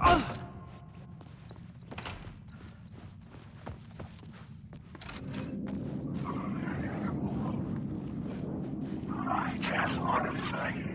I just want to say.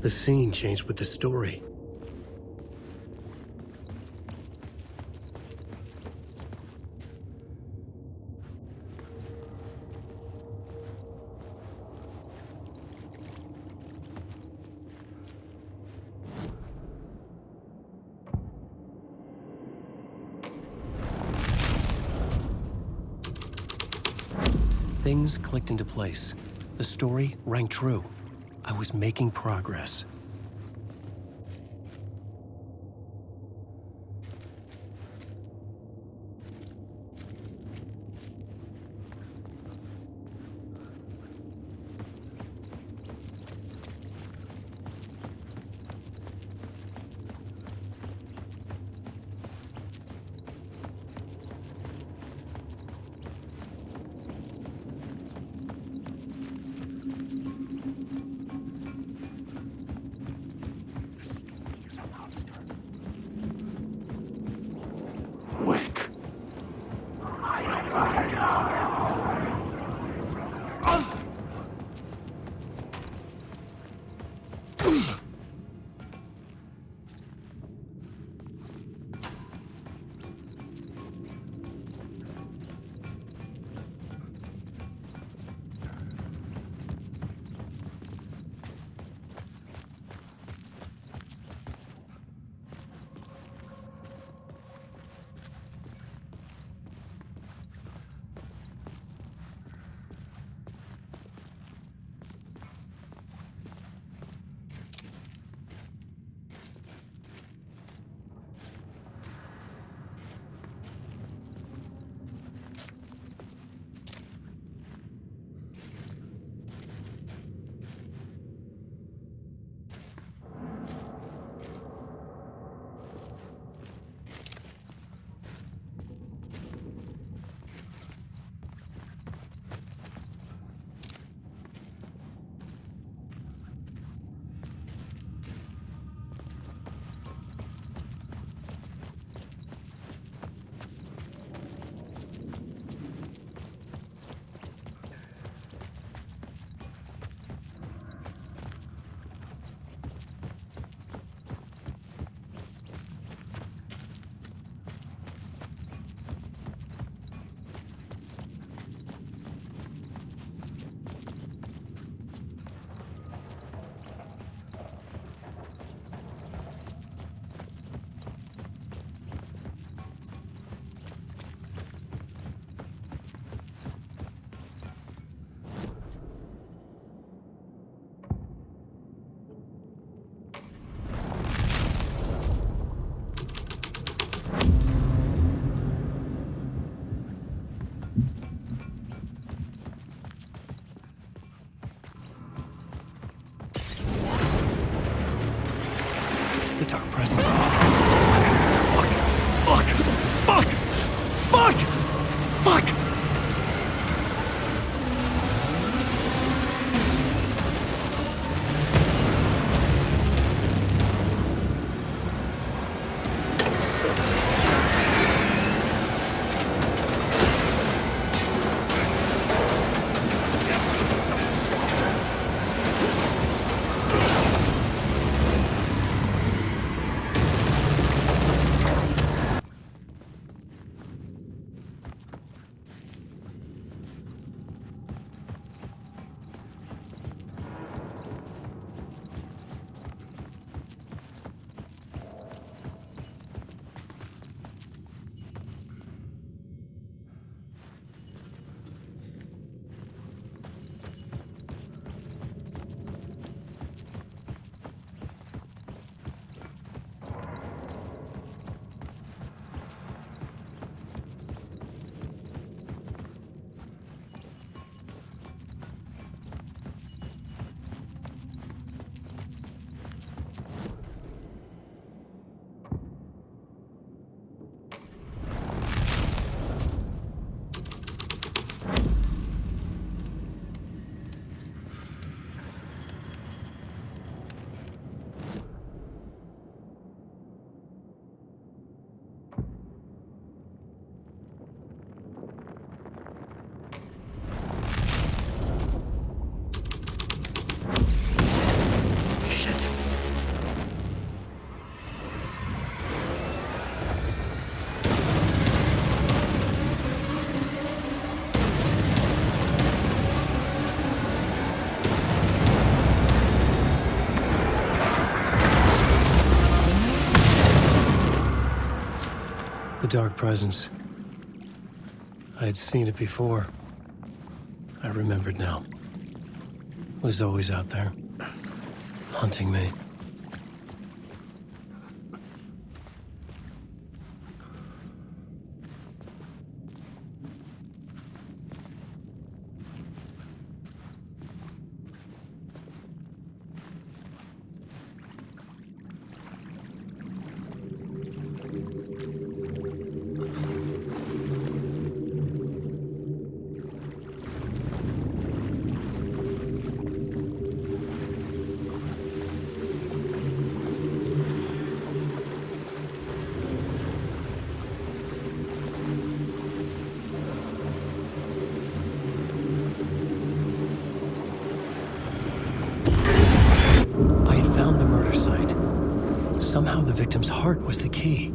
The scene changed with the story. Things clicked into place. The story rang true. I was making progress. presence. Fuck! The dark presence. I had seen it before. I remembered now. It was always out there, hunting me. Somehow the victim's heart was the key.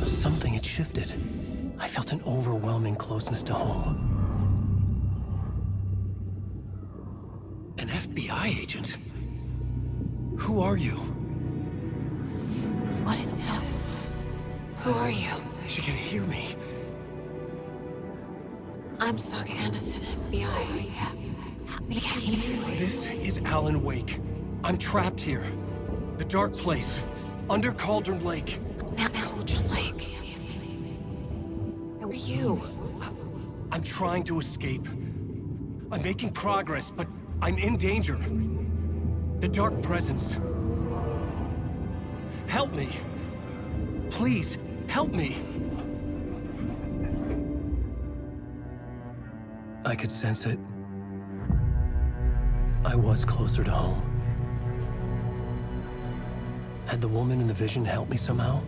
Something had shifted. I felt an overwhelming closeness to home. An FBI agent? Who are you? What is this? Who are you? She can hear me. I'm Saga Anderson, FBI. This is Alan Wake. I'm trapped here. The dark place. Under Cauldron Lake. Cauldron Lake. Who are you? I'm trying to escape. I'm making progress, but I'm in danger. The dark presence. Help me. Please, help me. I could sense it. I was closer to home. Had the woman in the vision helped me somehow?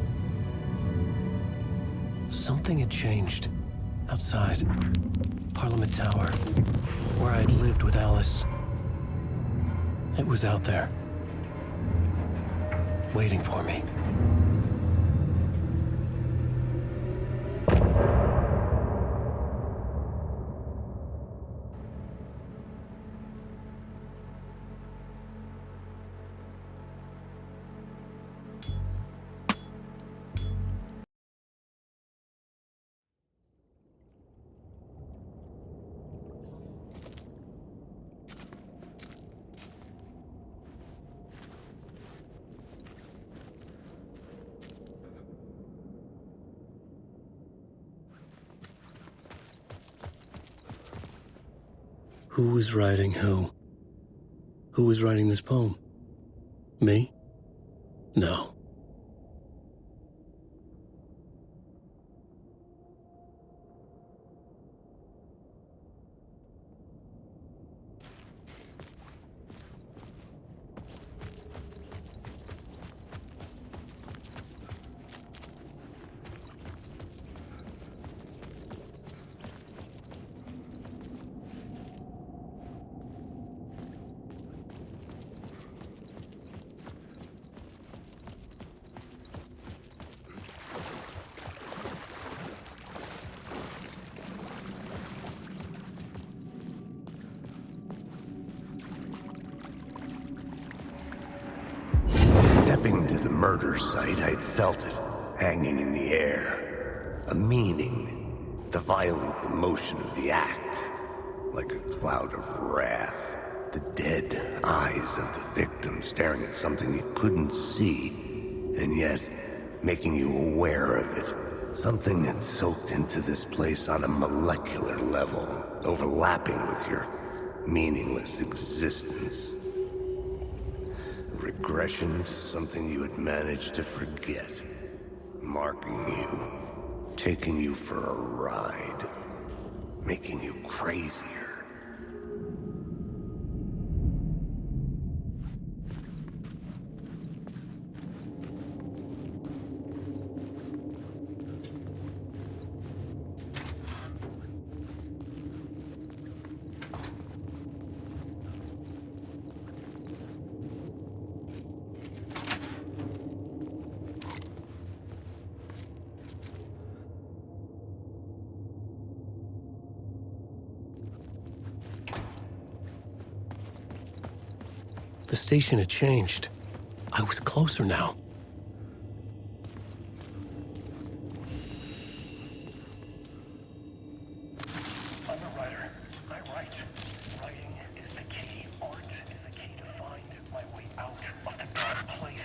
Something had changed. Outside. Parliament Tower. Where I'd lived with Alice. It was out there. Waiting for me. Who was writing who? Who was writing this poem? Me? No. Stepping to the murder site, I'd felt it, hanging in the air. A meaning, the violent emotion of the act, like a cloud of wrath. The dead eyes of the victim staring at something you couldn't see, and yet making you aware of it. Something that soaked into this place on a molecular level, overlapping with your meaningless existence. Regression to something you had managed to forget. Marking you. Taking you for a ride. Making you crazier. The station had changed. I was closer now. I'm a writer. I write. Writing is the key. Art is the key to find my way out of the dark place.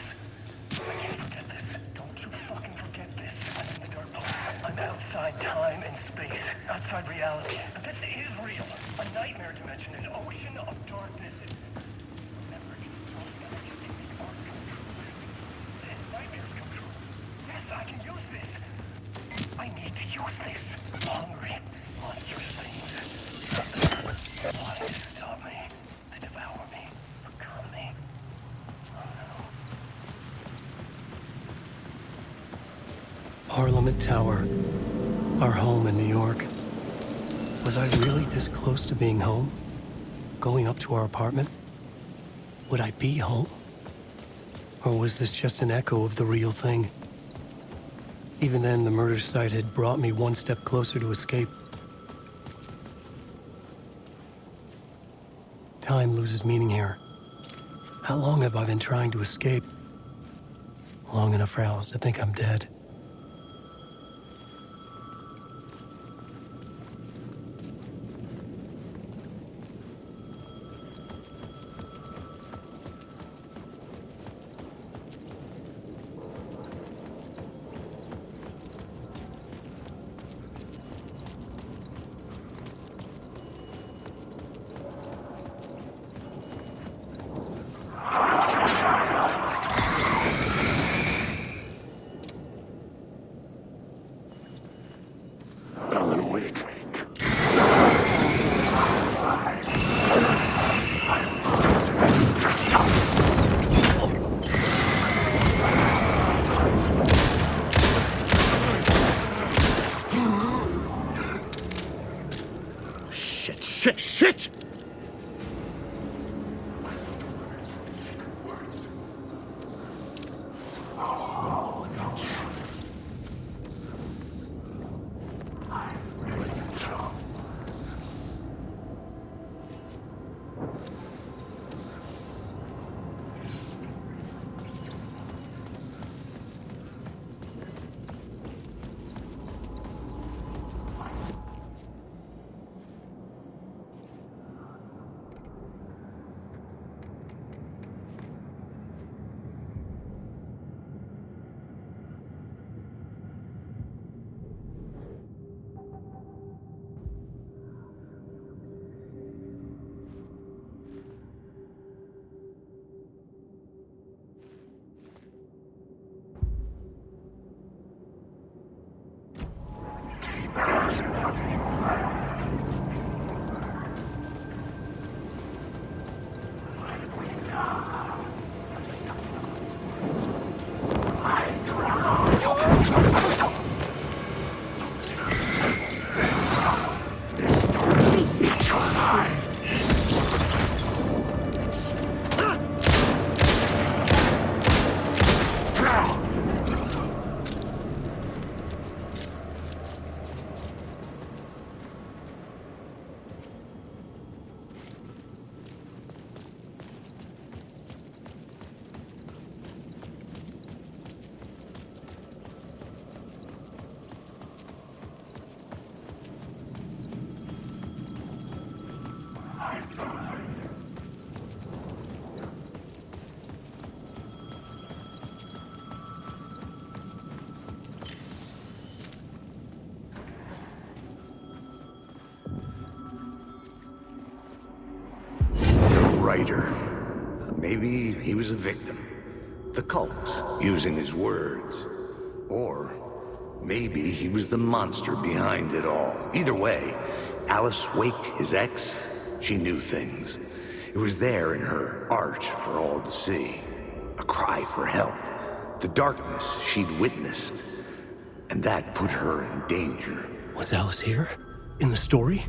I can't forget this. Don't you fucking forget this. I'm in the dark place. I'm outside time and space. Outside reality. But this is real. A nightmare dimension. An ocean of darkness. Remember, just don't let it make art come true. And nightmares come true. Yes, I can use this. I need to use this. Hungry, monstrous things. Wanting to stop me, to devour me, become me. Oh no. Parliament Tower. Our home in New York. Was I really this close to being home? Going up to our apartment? Would I be home? Or was this just an echo of the real thing? Even then, the murder site had brought me one step closer to escape. Time loses meaning here. How long have I been trying to escape? Long enough for Alice to think I'm dead. Shit! writer. Maybe he was a victim. The cult, using his words. Or maybe he was the monster behind it all. Either way, Alice Wake, his ex, she knew things. It was there in her art for all to see. A cry for help. The darkness she'd witnessed. And that put her in danger. Was Alice here? In the story?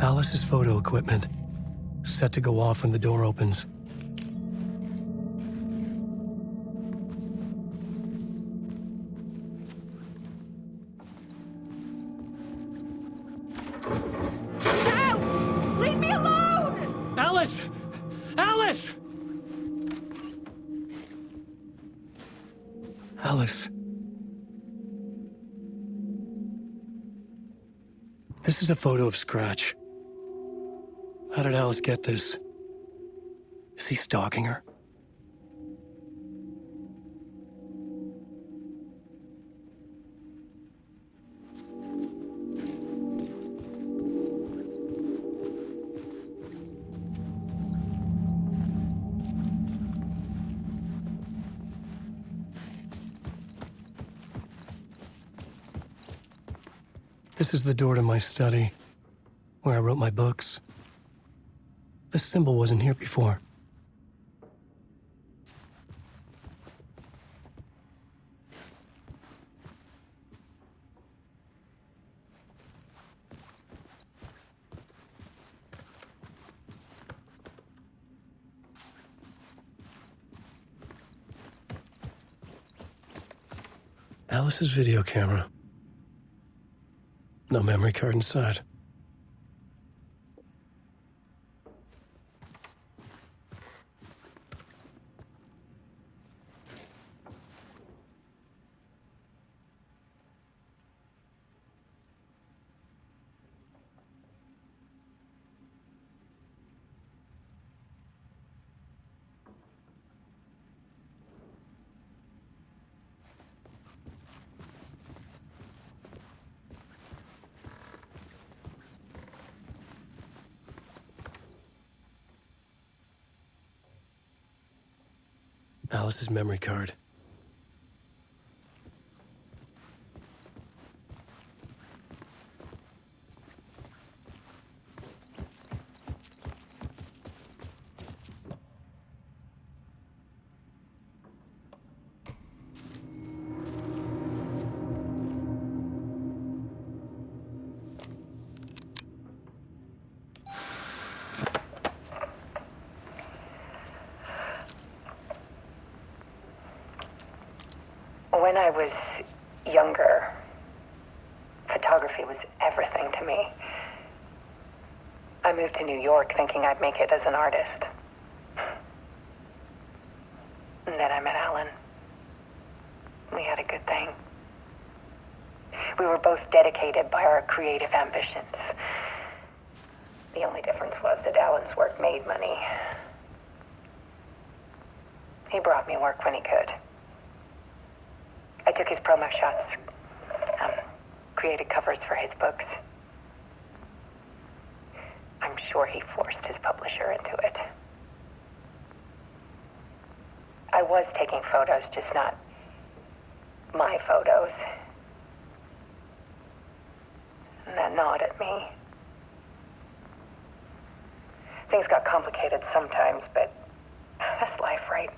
Alice's photo equipment, set to go off when the door opens. Out! Leave me alone! Alice! Alice! Alice. This is a photo of Scratch. How did Alice get this? Is he stalking her? This is the door to my study, where I wrote my books. This symbol wasn't here before. Alice's video camera. No memory card inside. Alice's memory card. When I was younger, photography was everything to me. I moved to New York thinking I'd make it as an artist. And then I met Alan. We had a good thing. We were both dedicated by our creative ambitions. The only difference was that Alan's work made money. He brought me work when he could. I took his promo shots, created covers for his books. I'm sure he forced his publisher into it. I was taking photos, just not my photos. And that gnawed at me. Things got complicated sometimes, but that's life, right?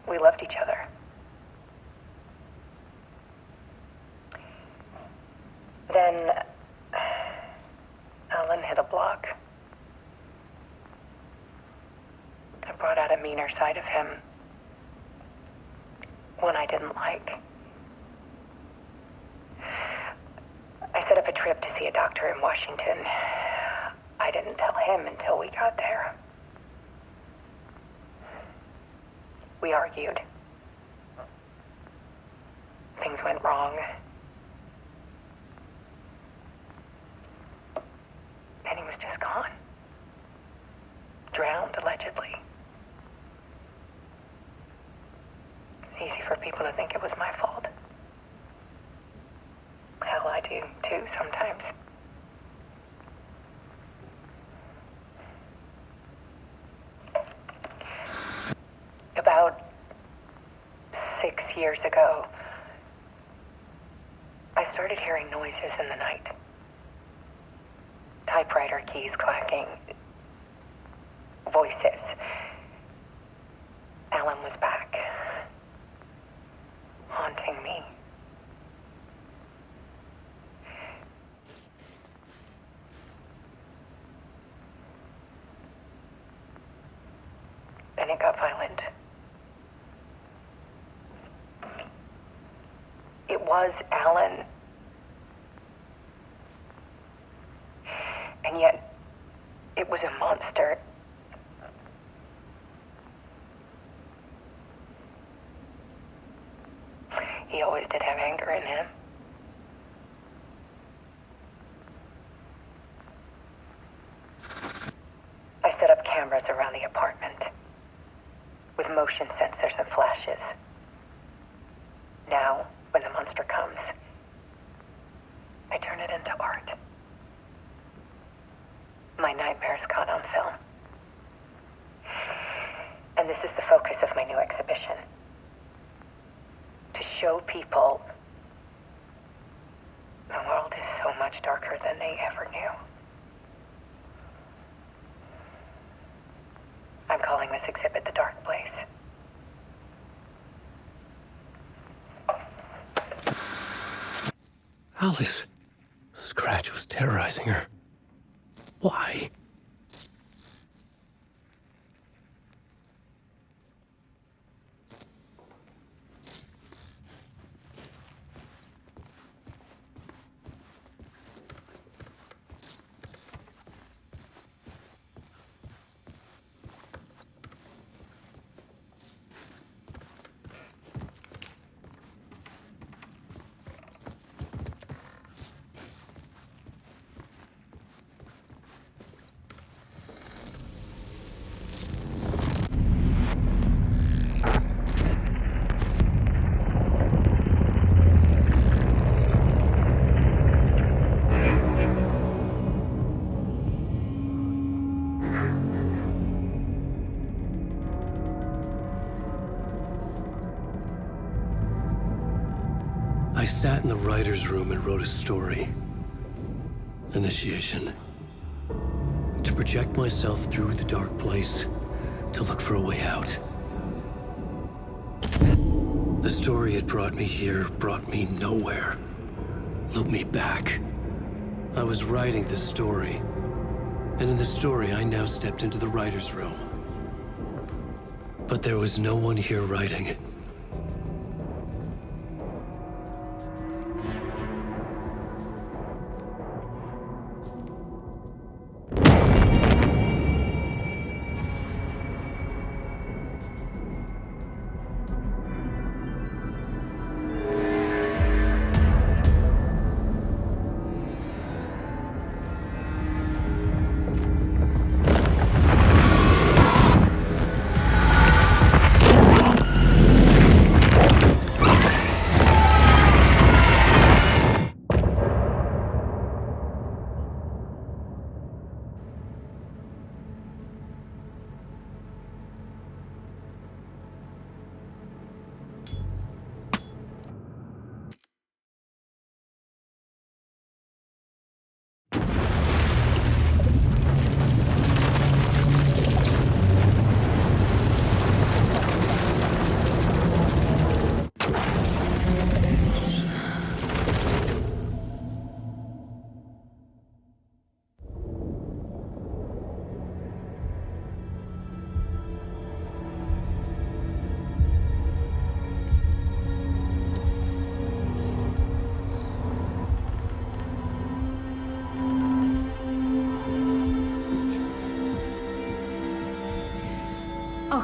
We loved each other. Then Alan hit a block. meaner side of him. One I didn't like. I set up a trip to see a doctor in Washington. I didn't tell him until we got there. We argued. Things went wrong. And he was just gone. Drowned, allegedly. It's easy for people to think it was my fault. Hell, I do too sometimes. About 6 years ago, I started hearing noises in the night. Typewriter keys clacking. Voices. Alan was back. Haunting me. Then it got violent. It was Alan. And yet, it was a monster. He always did have anger in him. I set up cameras around the apartment with motion sensors and flashes. Now, when the monster comes, I turn it into art. My nightmares caught on film. And this is the focus of my new exhibition. To show people the world is so much darker than they ever knew. I'm calling this exhibit The Dark Place. Alice. Scratch was terrorizing her. Why? I sat in the writer's room and wrote a story. Initiation. To project myself through the dark place, to look for a way out. The story had brought me here, brought me nowhere. Looped me back. I was writing the story. And in the story, I now stepped into the writer's room. But there was no one here writing it.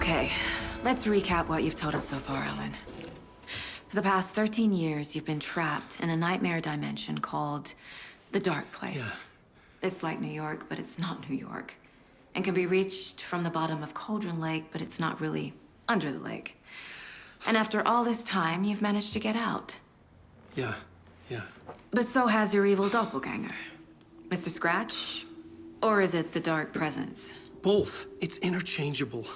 Okay, let's recap what you've told us so far, Alan. For the past 13 years, you've been trapped in a nightmare dimension called the Dark Place. Yeah. It's like New York, but it's not New York. And can be reached from the bottom of Cauldron Lake, but it's not really under the lake. And after all this time, you've managed to get out. Yeah. But so has your evil doppelganger. Mr. Scratch? Or is it the Dark Presence? Both. It's interchangeable.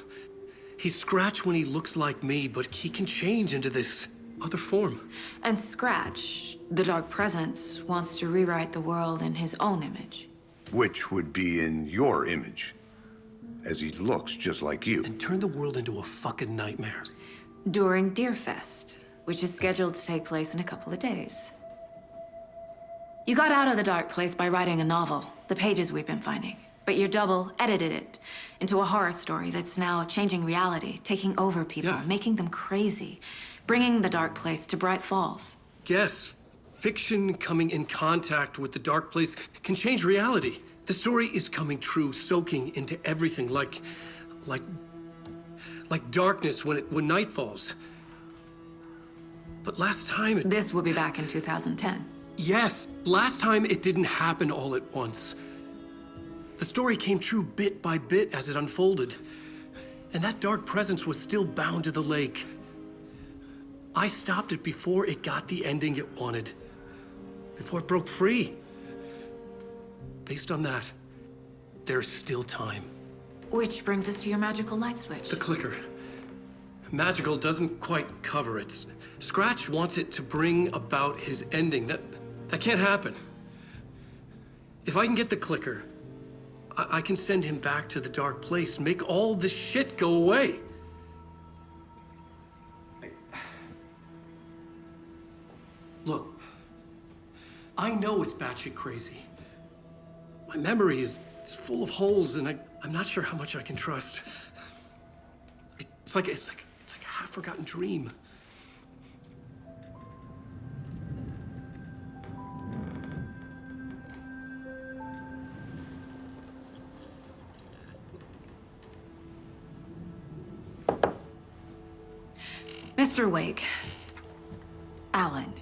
He's Scratch when he looks like me, but he can change into this other form. And Scratch, the Dark Presence, wants to rewrite the world in his own image. Which would be in your image, as he looks just like you. And turn the world into a fucking nightmare. During Deerfest, which is scheduled to take place in a couple of days. You got out of the Dark Place by writing a novel, the pages we've been finding. But your double edited it into a horror story that's now changing reality, taking over people, Yeah. making them crazy, bringing the Dark Place to Bright Falls. Yes, fiction coming in contact with the Dark Place can change reality. The story is coming true, soaking into everything like darkness when night falls. But last time This will be back in 2010. Yes, last time it didn't happen all at once. The story came true bit by bit as it unfolded. And that dark presence was still bound to the lake. I stopped it before it got the ending it wanted. Before it broke free. Based on that, there's still time. Which brings us to your magical light switch. The clicker. Magical doesn't quite cover it. Scratch wants it to bring about his ending. That can't happen. If I can get the clicker, I can send him back to the Dark Place, make all this shit go away. Look, I know it's batshit crazy. My memory is full of holes, and I'm not sure how much I can trust. It's like a half-forgotten dream. Mr. Wake, Alan,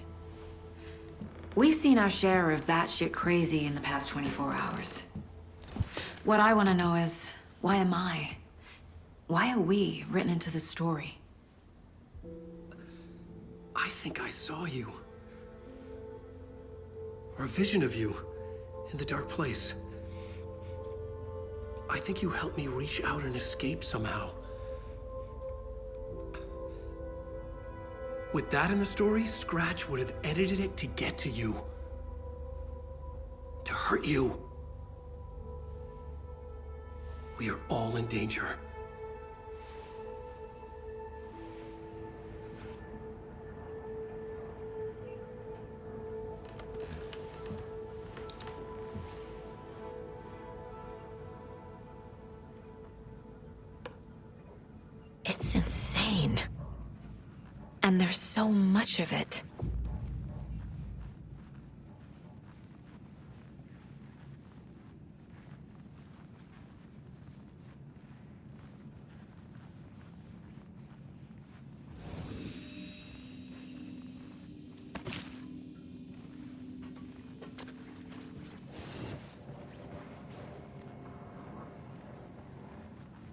we've seen our share of batshit crazy in the past 24 hours. What I want to know is, why am I? Why are we written into the story? I think I saw you. Or a vision of you in the Dark Place. I think you helped me reach out and escape somehow. With that in the story, Scratch would have edited it to get to you. To hurt you. We are all in danger. It's insane. And there's so much of it.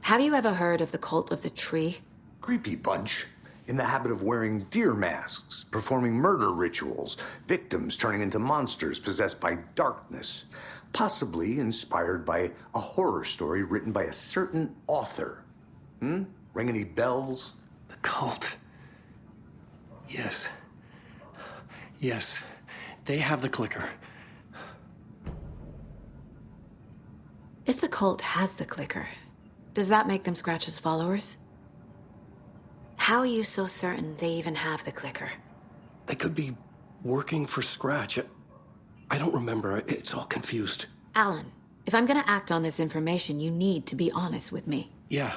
Have you ever heard of the Cult of the Tree? Creepy bunch. In the habit of wearing deer masks, performing murder rituals, victims turning into monsters possessed by darkness, possibly inspired by a horror story written by a certain author. Ring any bells? The cult. Yes. Yes. They have the clicker. If the cult has the clicker, does that make them Scratch's followers? How are you so certain they even have the clicker? They could be working for Scratch. I don't remember. It's all confused. Alan, if I'm gonna act on this information, you need to be honest with me. Yeah,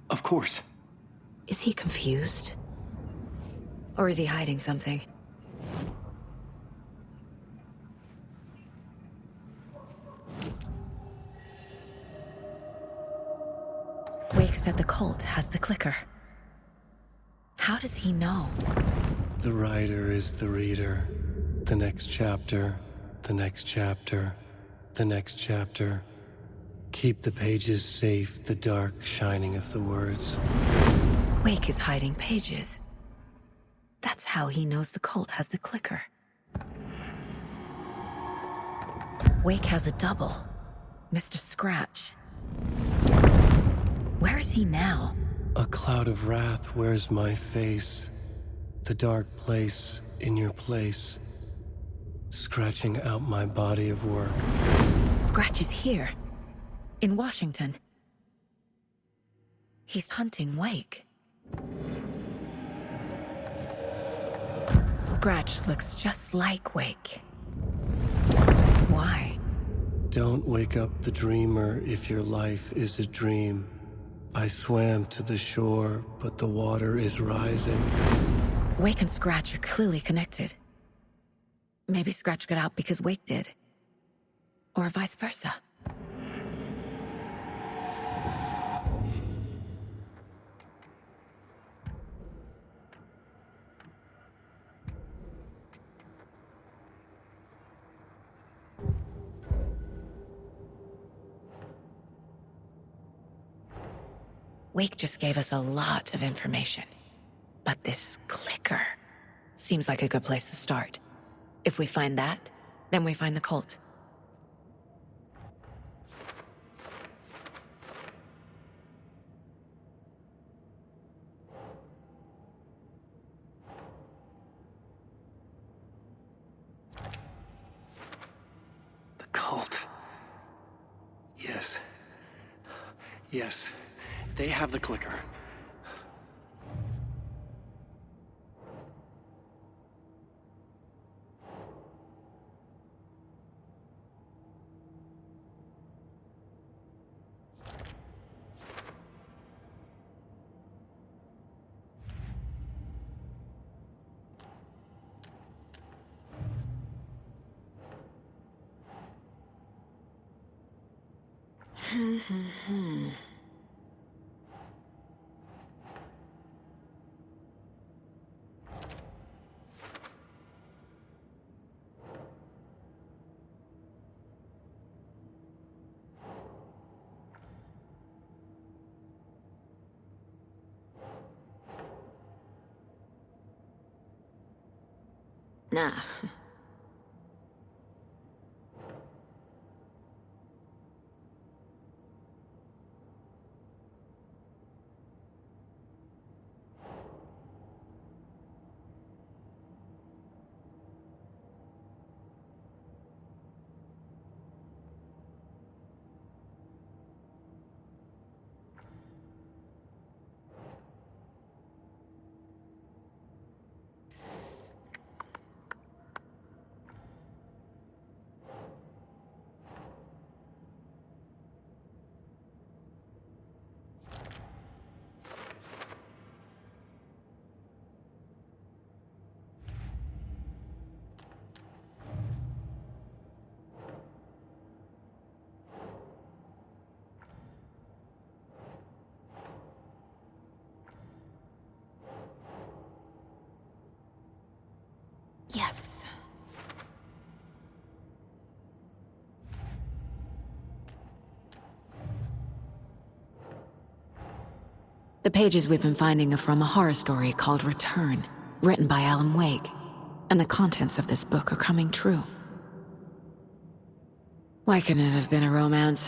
of course. Is he confused? Or is he hiding something? Wake said said the cult has the clicker. How does he know? The writer is the reader. The next chapter, the next chapter, the next chapter. Keep the pages safe, the dark shining of the words. Wake is hiding pages. That's how he knows the cult has the clicker. Wake has a double, Mr. Scratch. Where is he now? A cloud of wrath wears my face. The dark place in your place. Scratching out my body of work. Scratch is here, in Washington. He's hunting Wake. Scratch looks just like Wake. Why? Don't wake up the dreamer if your life is a dream. I swam to the shore, but the water is rising. Wake and Scratch are clearly connected. Maybe Scratch got out because Wake did. Or vice versa. Wake just gave us a lot of information. But this clicker seems like a good place to start. If we find that, then we find the cult. The cult. Yes. Yes. They have the clicker. Nah. Yes. The pages we've been finding are from a horror story called Return, written by Alan Wake, and the contents of this book are coming true. Why couldn't it have been a romance?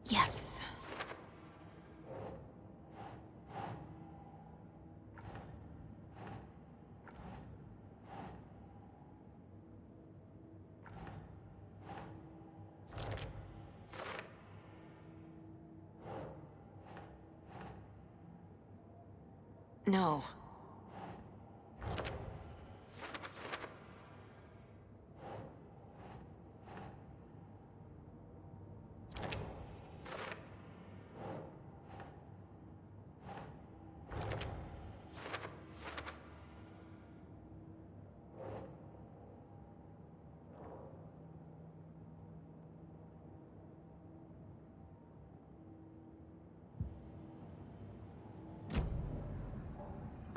Yes. No.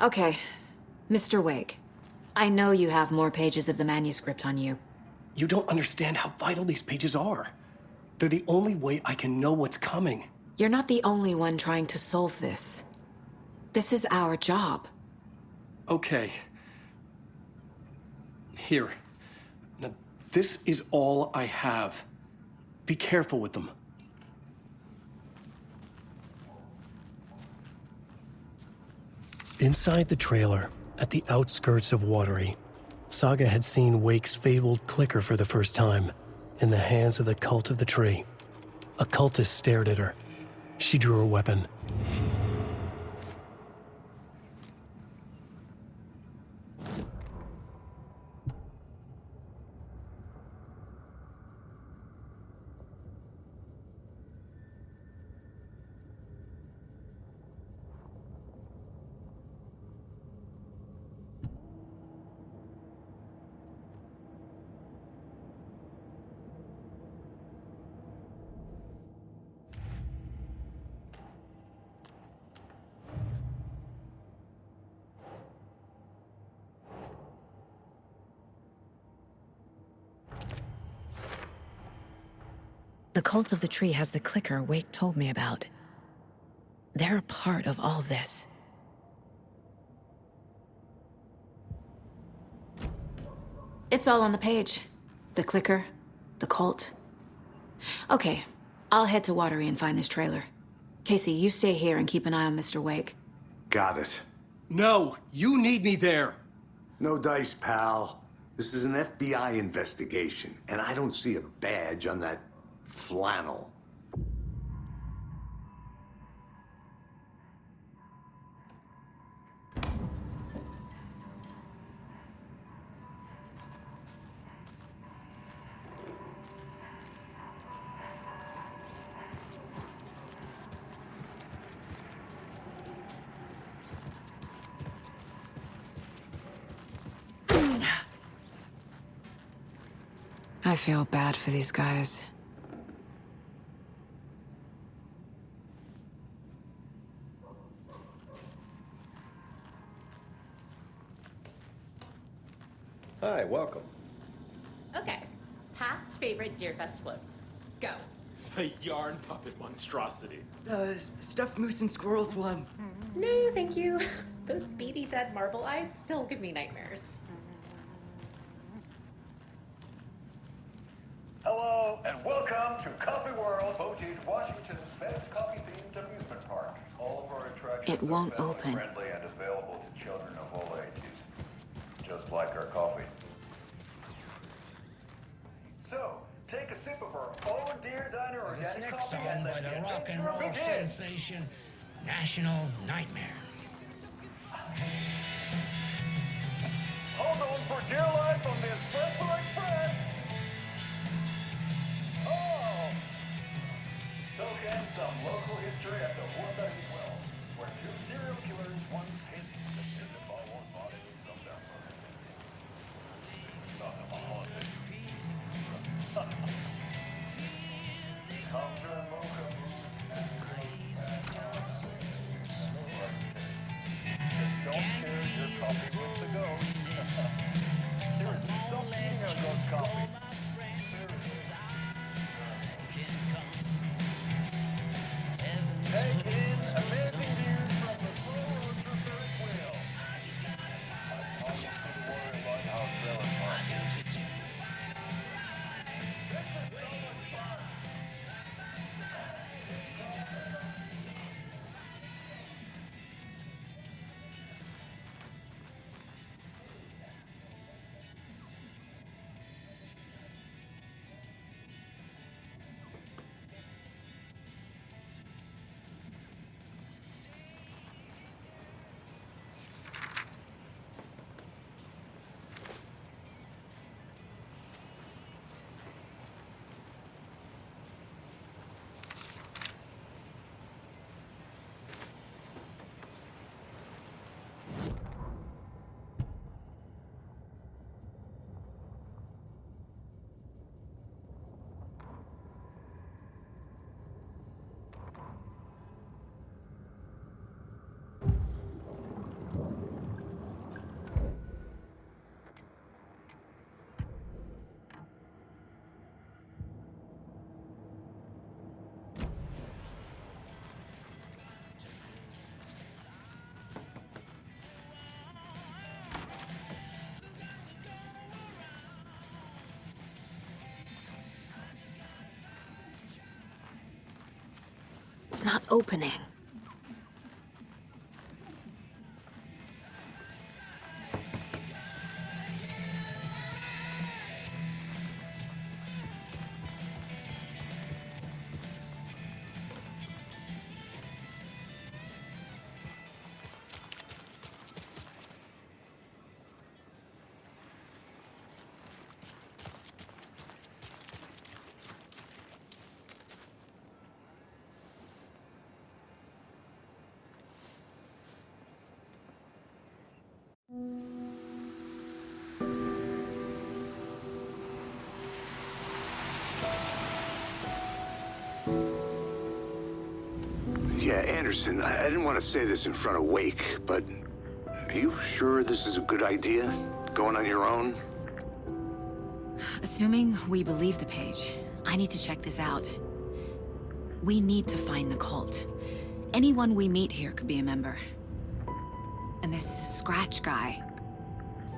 Okay, Mr. Wake. I know you have more pages of the manuscript on you. You don't understand how vital these pages are. They're the only way I can know what's coming. You're not the only one trying to solve this. This is our job. Okay. Here. Now, this is all I have. Be careful with them. Inside the trailer, at the outskirts of Watery, Saga had seen Wake's fabled clicker for the first time, in the hands of the Cult of the Tree. A cultist stared at her. She drew her weapon. The Cult of the Tree has the clicker Wake told me about. They're a part of all this. It's all on the page. The clicker, the cult. Okay, I'll head to Watery and find this trailer. Casey, you stay here and keep an eye on Mr. Wake. Got it. No, you need me there. No dice, pal. This is an FBI investigation, and I don't see a badge on that flannel. I feel bad for these guys. Hi, welcome. Okay. Past favorite Deerfest floats. Go. The yarn puppet monstrosity. Stuffed moose and squirrels one. No, thank you. Those beady dead marble eyes still give me nightmares. Hello, and welcome to Coffee World, Boutique, Washington's best coffee-themed amusement park. All of our attractions It won't are open. family-friendly and available to children of all ages, just like our coffee. So, take a sip of our own Deer Diner This organic next coffee song and by let the the rock and adventure roll begin. sensation, National Nightmare. Hold on for dear life on this Espresso Express. Oh! Soak in some local history at the 430 Wells, where two serial killers once hid the visit by one body in some download. Not a haunted. Conjure and mocha. Just don't share your coffee with the ghost. Seriously, stop eating our ghost coffee. Take in amazing views from the floor of the Ferris wheel. I promise to the Warrior Lighthouse Trailer Park. This is so much fun. It's not opening. Yeah, Anderson, I didn't want to say this in front of Wake, but are you sure this is a good idea? Going on your own? Assuming we believe the page, I need to check this out. We need to find the cult. Anyone we meet here could be a member. And this Scratch guy.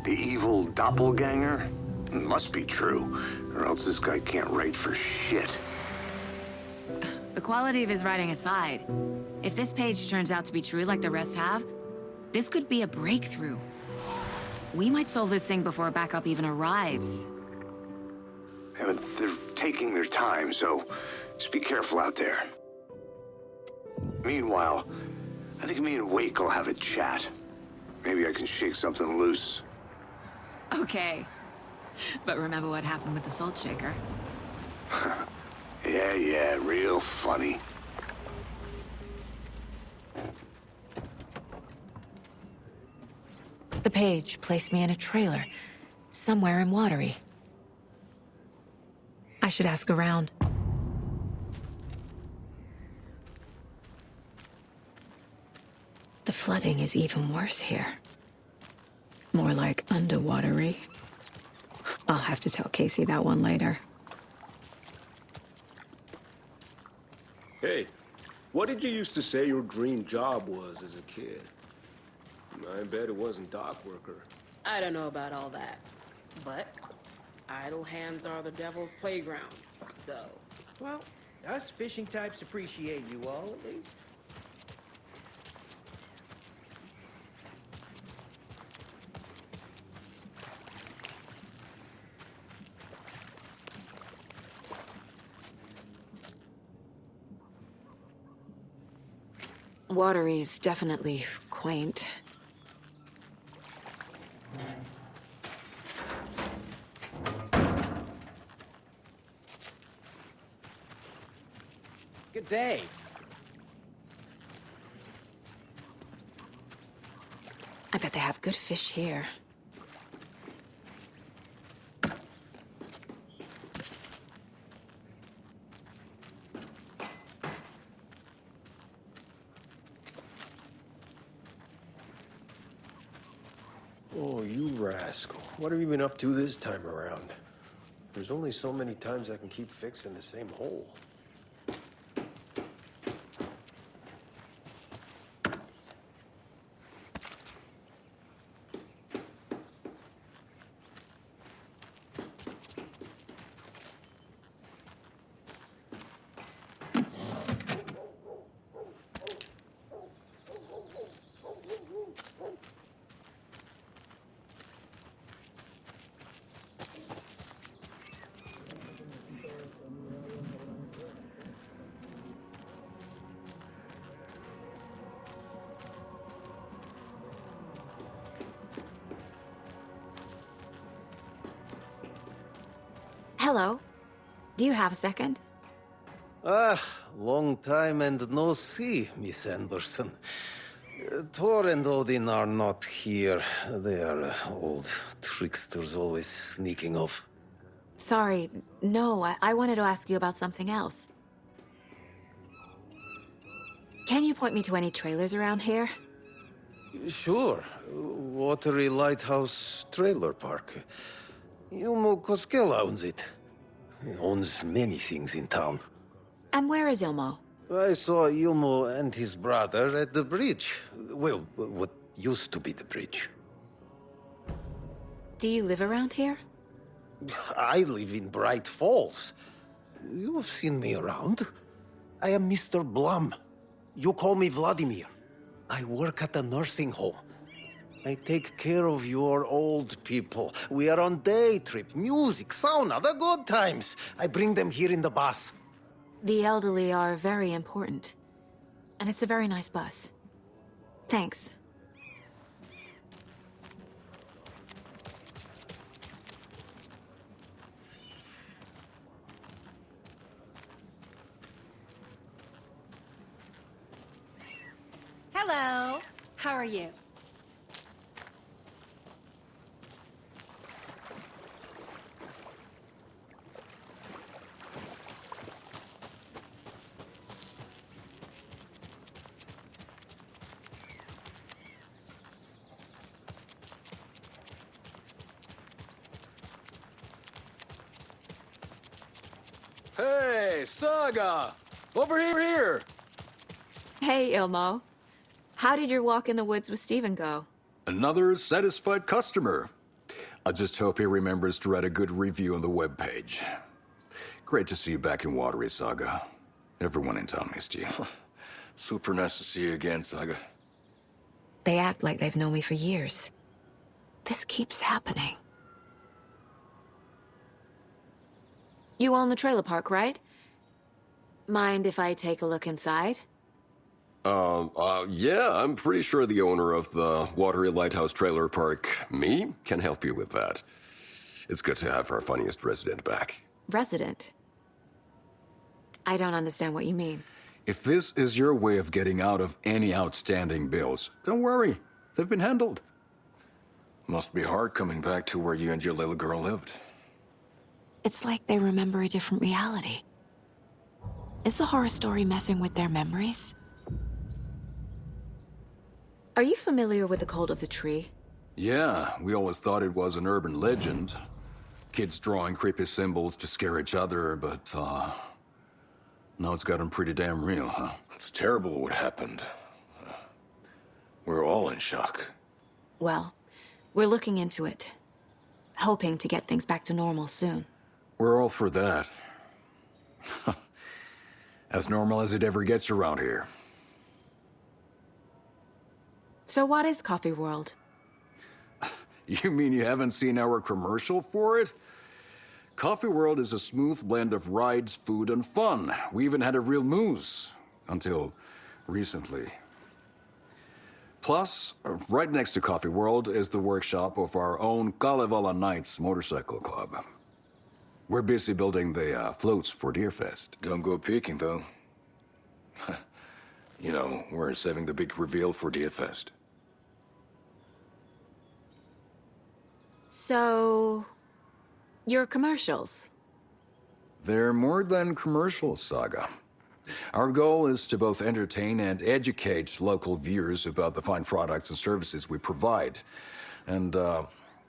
The evil doppelganger? Must be true, or else this guy can't write for shit. The quality of his writing aside, if this page turns out to be true like the rest have, this could be a breakthrough. We might solve this thing before backup even arrives. Yeah, but they're taking their time, so just be careful out there. Meanwhile, I think me and Wake will have a chat. Maybe I can shake something loose. Okay. But remember what happened with the Salt Shaker? Yeah, real funny. The page placed me in a trailer, somewhere in Watery. I should ask around. The flooding is even worse here. More like underwatery. I'll have to tell Casey that one later. Hey, what did you used to say your dream job was as a kid? I bet it wasn't dock worker. I don't know about all that, but idle hands are the devil's playground, so... Well, us fishing types appreciate you all, at least. Watery's definitely quaint. Good day. I bet they have good fish here. Oh, you rascal. What have you been up to this time around? There's only so many times I can keep fixing the same hole. Hello. Do you have a second? Ah, long time and no see, Miss Anderson. Thor and Odin are not here. They are old tricksters always sneaking off. Sorry. No, I wanted to ask you about something else. Can you point me to any trailers around here? Sure. Watery Lighthouse Trailer Park. Ilmo Koskela owns it. He owns many things in town. And where is Ilmo? I saw Ilmo and his brother at the bridge. Well, what used to be the bridge. Do you live around here? I live in Bright Falls. You've seen me around. I am Mr. Blum, You call me Vladimir. I work at a nursing home. I take care of your old people. We are on day trip, music, sauna, the good times. I bring them here in the bus. The elderly are very important. And it's a very nice bus. Thanks. Hello. How are you? Hey, Saga! Over here! Hey, Ilmo. How did your walk in the woods with Steven go? Another satisfied customer. I just hope he remembers to write a good review on the webpage. Great to see you back in Watery, Saga. Everyone in town missed you. Super nice to see you again, Saga. They act like they've known me for years. This keeps happening. You own the trailer park, right? Mind if I take a look inside? Yeah, I'm pretty sure the owner of the Watery Lighthouse Trailer Park, me, can help you with that. It's good to have our funniest resident back. Resident? I don't understand what you mean. If this is your way of getting out of any outstanding bills, don't worry. They've been handled. Must be hard coming back to where you and your little girl lived. It's like they remember a different reality. Is the horror story messing with their memories? Are you familiar with the Cult of the Tree? Yeah, we always thought it was an urban legend. Kids drawing creepy symbols to scare each other, but, now it's gotten pretty damn real, huh? It's terrible what happened. We're all in shock. Well, we're looking into it. Hoping to get things back to normal soon. We're all for that. As normal as it ever gets around here. So what is Coffee World? You mean you haven't seen our commercial for it? Coffee World is a smooth blend of rides, food, and fun. We even had a real moose. Until recently. Plus, right next to Coffee World is the workshop of our own Kalevala Knights Motorcycle Club. We're busy building the floats for Deerfest. Don't go peeking, though. You know, we're saving the big reveal for Deerfest. So... your commercials? They're more than commercials, Saga. Our goal is to both entertain and educate local viewers about the fine products and services we provide. And,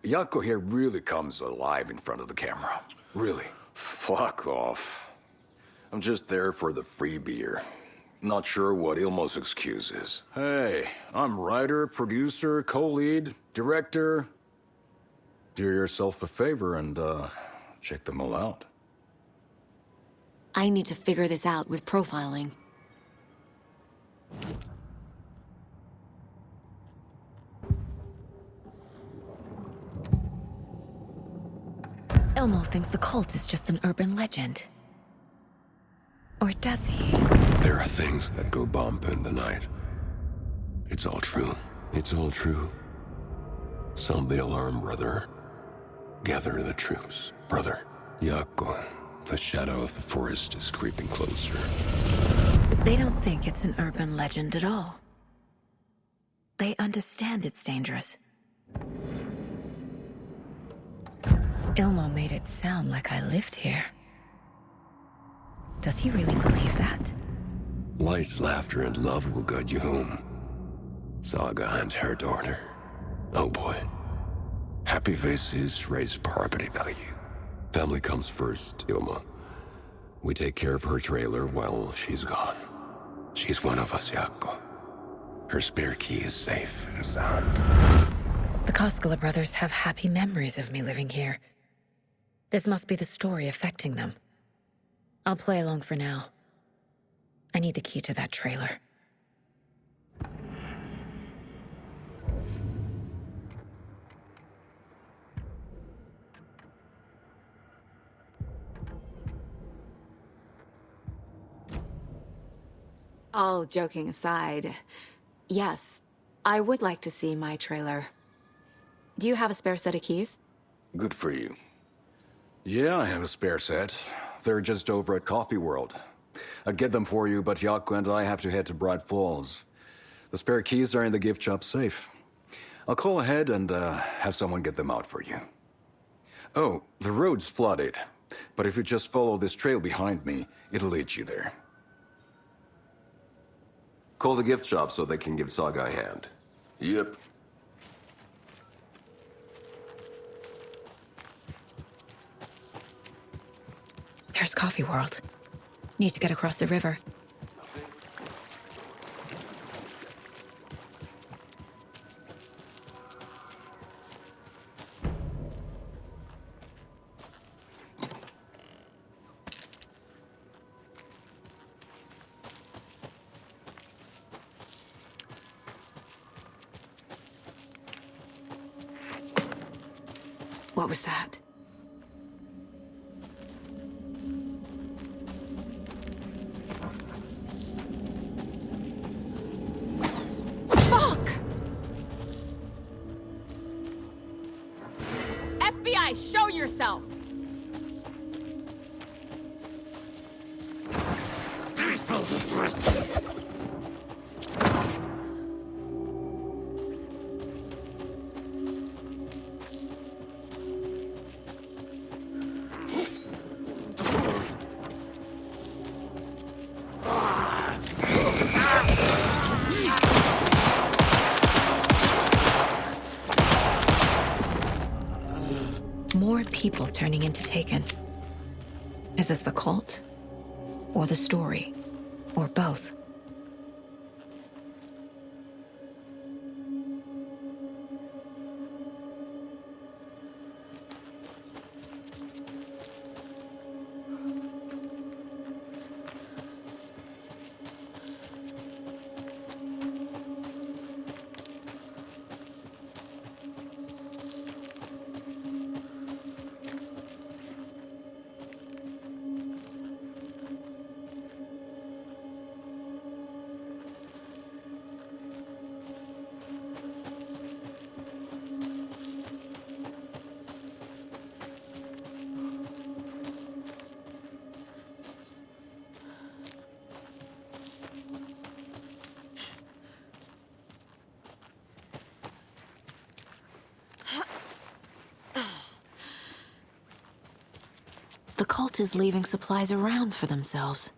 Yako here really comes alive in front of the camera. Really. Fuck off. I'm just there for the free beer. Not sure what Ilmo's excuse is. Hey, I'm writer, producer, co-lead, director. Do yourself a favor and, check them all out. I need to figure this out with profiling. Elmo thinks the cult is just an urban legend. Or does he? There are things that go bump in the night. It's all true. It's all true. Sound the alarm, brother. Gather the troops, brother. Yako, the shadow of the forest is creeping closer. They don't think it's an urban legend at all. They understand it's dangerous. Ilmo made it sound like I lived here. Does he really believe that? Light, laughter, and love will guide you home. Saga and her daughter. Oh boy. Happy faces raise property value. Family comes first, Ilma. We take care of her trailer while she's gone. She's one of us, Yako. Her spare key is safe and sound. The Koskela brothers have happy memories of me living here. This must be the story affecting them. I'll play along for now. I need the key to that trailer. All joking aside, yes, I would like to see my trailer. Do you have a spare set of keys? Good for you. Yeah, I have a spare set. They're just over at Coffee World. I'd get them for you, but Yaku and I have to head to Bright Falls. The spare keys are in the gift shop safe. I'll call ahead and have someone get them out for you. Oh, the road's flooded, but if you just follow this trail behind me, it'll lead you there. Call the gift shop so they can give Saga a hand. Yep. There's Coffee World. Need to get across the river. What was that? Fuck! FBI, show yourself! More people turning into Taken. Is this the cult? Or the story? Or both? The cult is leaving supplies around for themselves.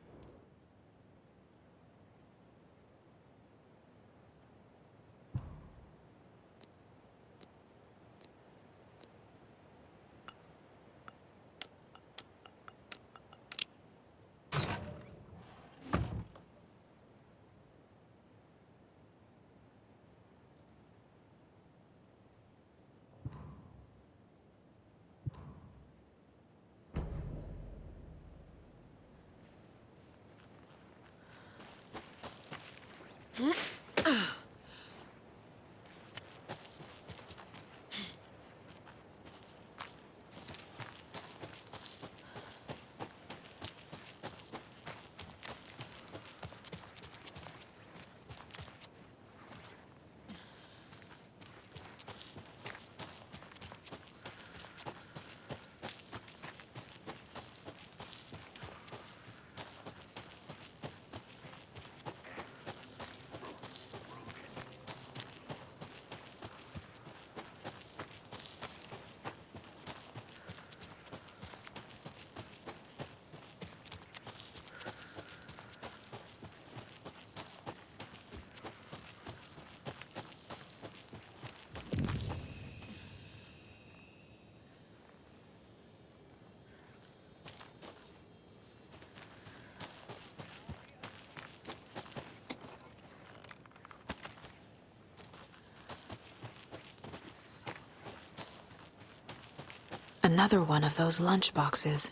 Another one of those lunchboxes.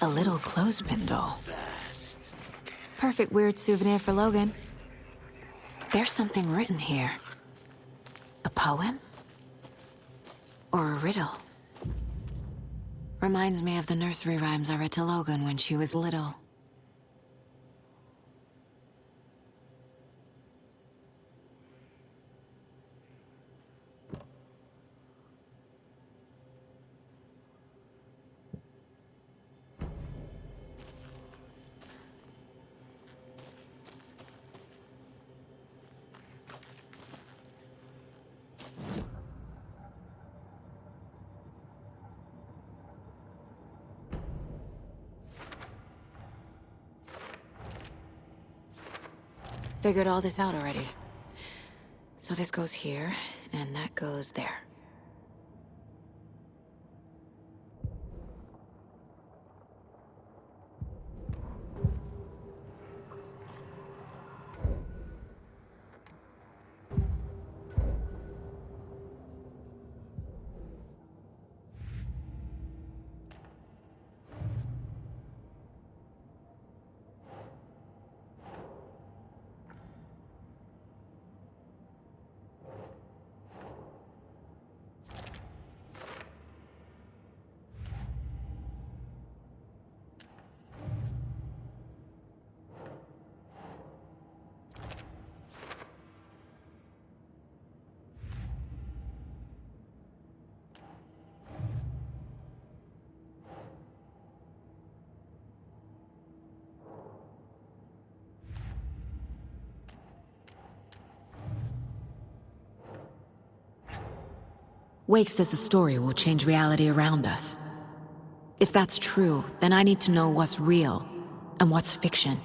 A little clothespin doll. Perfect weird souvenir for Logan. There's something written here. A poem? Or a riddle? Reminds me of the nursery rhymes I read to Logan when she was little. Figured all this out already. So this goes here, and that goes there. Wake says the story will change reality around us. If that's true, then I need to know what's real and what's fiction.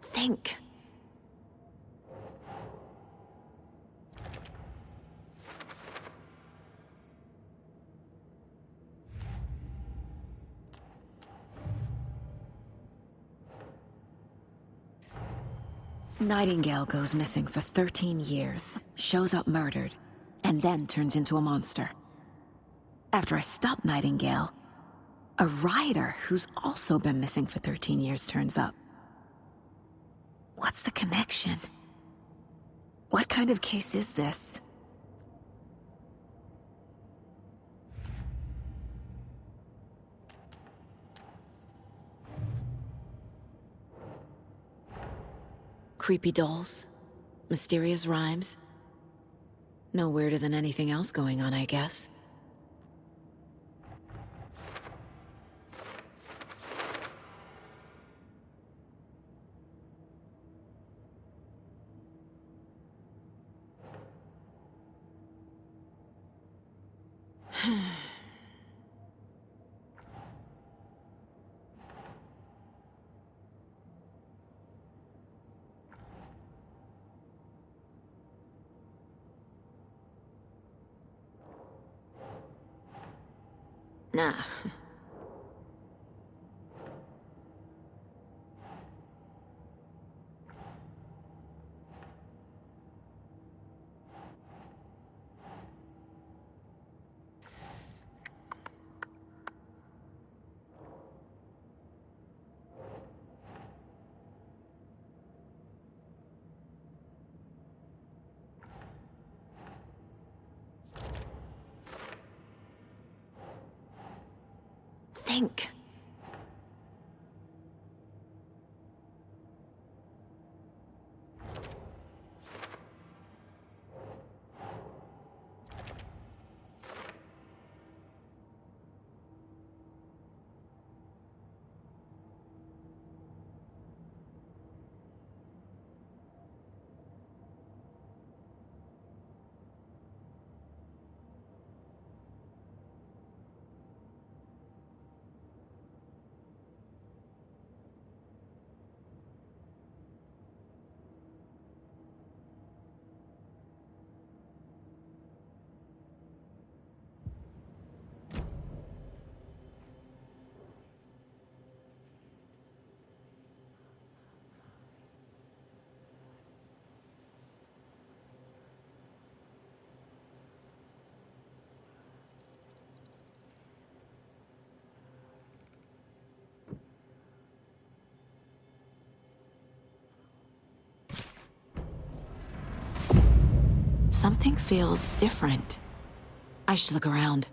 Think. Nightingale goes missing for 13 years, shows up murdered, and then turns into a monster. After I stop Nightingale, a rider who's also been missing for 13 years turns up. What's the connection? What kind of case is this? Creepy dolls, mysterious rhymes. No weirder than anything else going on, I guess. Nah. Think. Something feels different. I should look around.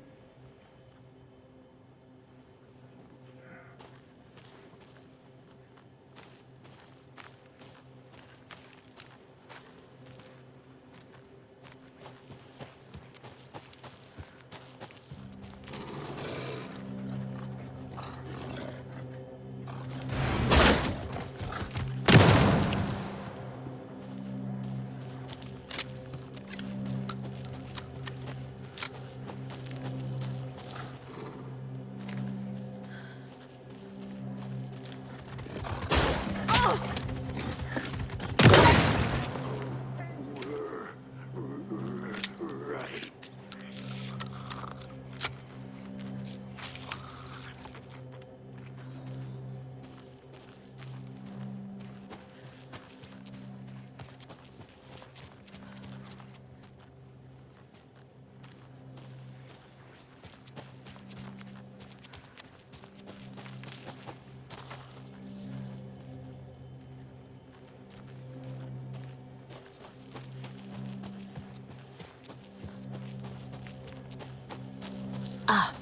Ah,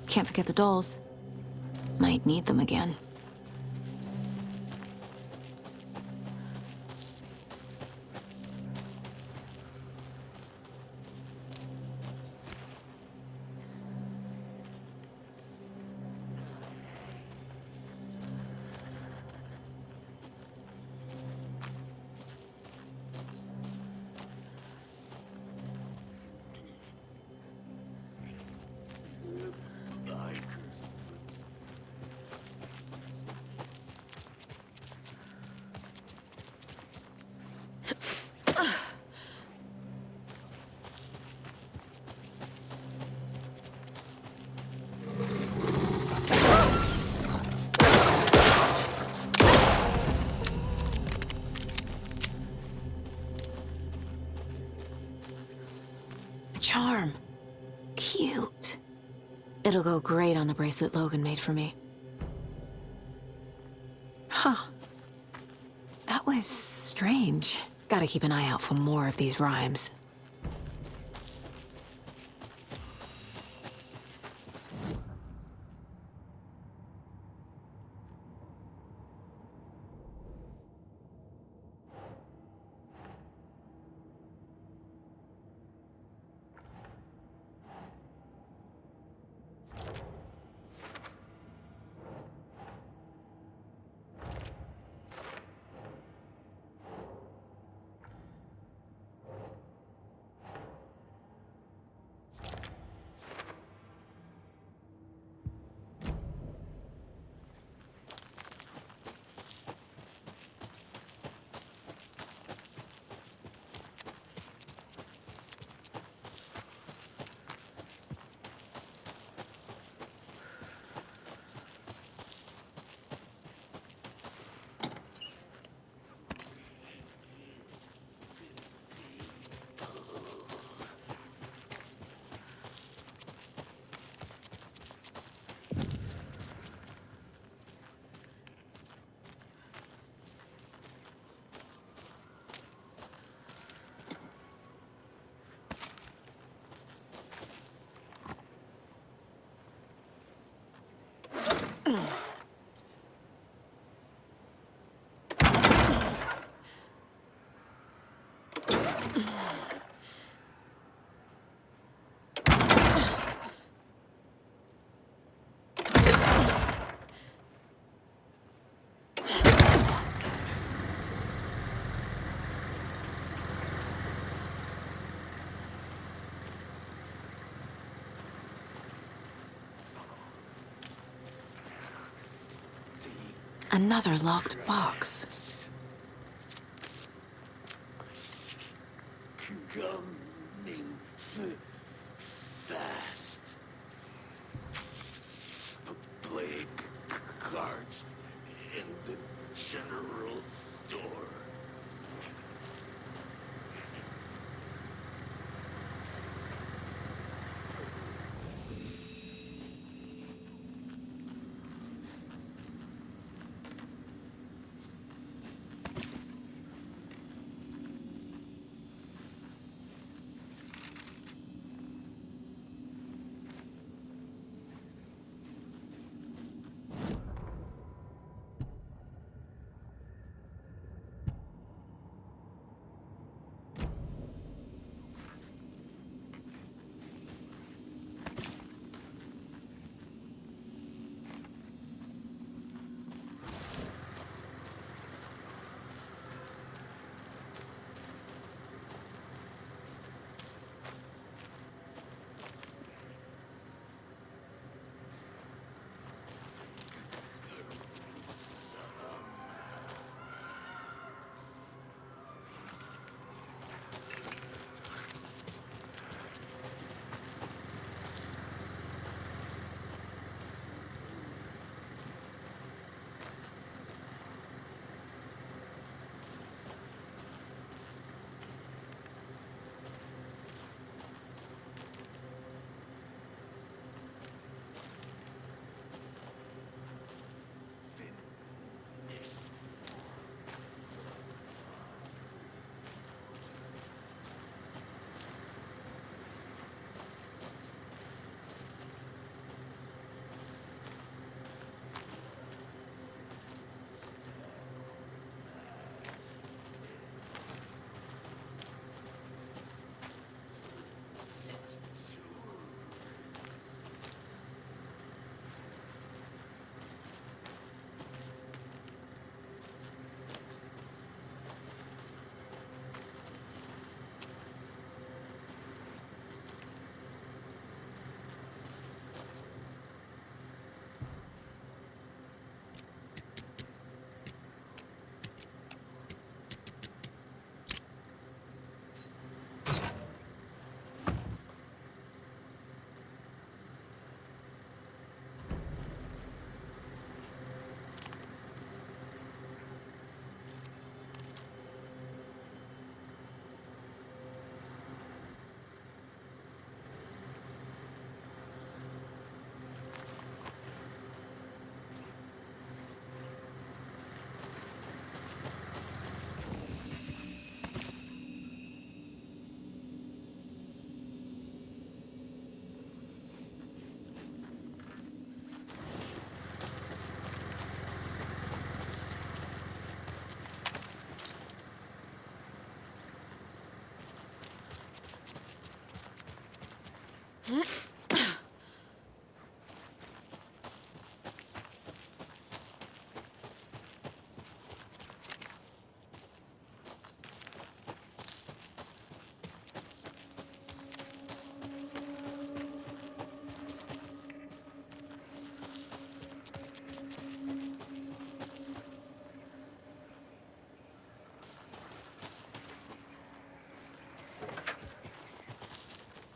can't forget the dolls. Might need them again. A charm. Cute. It'll go great on the bracelet Logan made for me. Huh. That was strange. Gotta keep an eye out for more of these rhymes. Another locked box. Coming fast. Play cards in the general store.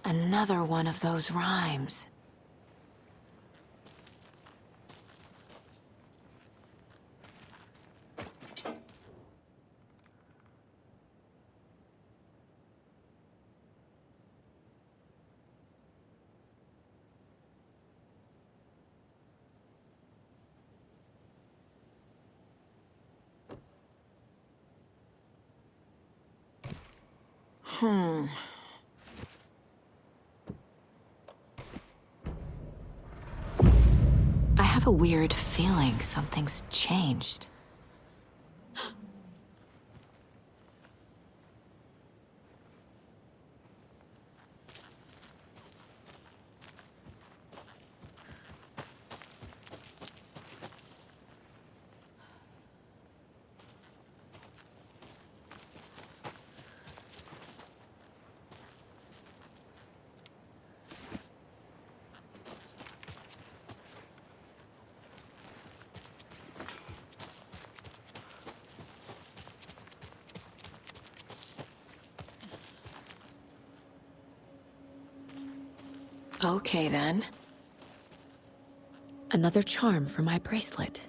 Another one of those rhymes. I have a weird feeling something's changed. Okay, then. Another charm for my bracelet.